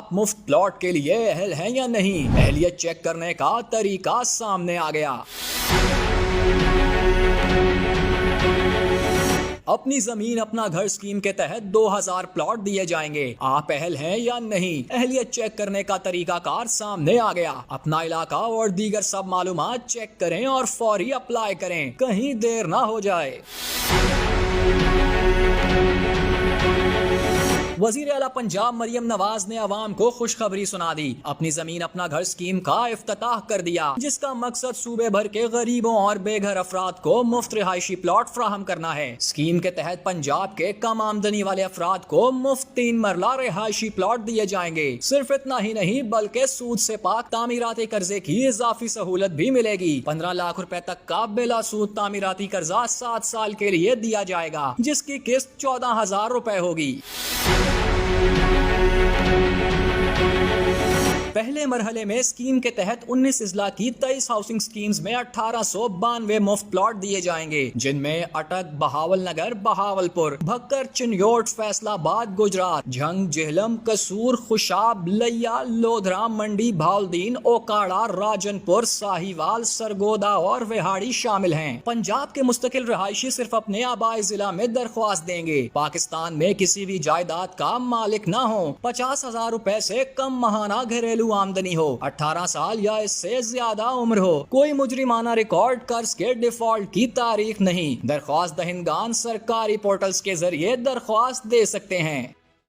आप मुफ्त प्लॉट के लिए अहल हैं या नहीं, अहलियत चेक करने का तरीका सामने आ गया। अपनी जमीन अपना घर स्कीम के तहत 2000 प्लॉट दिए जाएंगे। आप अहल हैं या नहीं, अहलियत चेक करने का तरीकाकार सामने आ गया। अपना इलाका और दीगर सब मालूमात चेक करें और फौरी अप्लाई करें, कहीं देर ना हो जाए। वजीर आला पंजाब मरियम नवाज ने अवाम को खुशखबरी सुना दी। अपनी जमीन अपना घर स्कीम का इफ्तिताह कर दिया, जिसका मकसद सूबे भर के गरीबों और बेघर अफराद को मुफ्त रिहायशी प्लॉट फ्राहम करना है। स्कीम के तहत पंजाब के कम आमदनी वाले अफराद को मुफ्त 3 मरला रिहायशी प्लॉट दिए जाएंगे। सिर्फ इतना ही नहीं बल्कि सूद से पाक तामीराती कर्जे की इजाफी सहूलत भी मिलेगी। 15 लाख रुपए तक का बिला सूद तामीराती कर्जा 7 साल के लिए दिया जाएगा, जिसकी किस्त 14,000 रुपए होगी। पहले मरहले में स्कीम के तहत 19 इजला की 23 हाउसिंग स्कीम्स में 1892 मुफ्त प्लॉट दिए जाएंगे, जिनमें अटक, बहावल नगर, बहावलपुर, भक्कर, चिन्योट, फैसलाबाद, गुजरात, झंग, जेहलम, कसूर, खुशाब, लैया, लोधरा, मंडी, भावलदीन, ओकाड़ा, राजनपुर, साहिवाल, सरगोदा और विहाड़ी शामिल हैं। पंजाब के मुस्तकिल रहायशी सिर्फ अपने आबाई जिला में दरख्वास्त देंगे। पाकिस्तान में किसी भी जायदाद का मालिक ना हो, 50,000 रुपए से कम माहाना घरेलू आमदनी हो, 18 साल या इससे ज्यादा उम्र हो, कोई मुजरिमाना रिकॉर्ड, कर्ज के डिफॉल्ट की तारीख नहीं। दरख्वास्त दहिंदगान सरकारी पोर्टल्स के जरिए दरख्वास्त दे सकते हैं।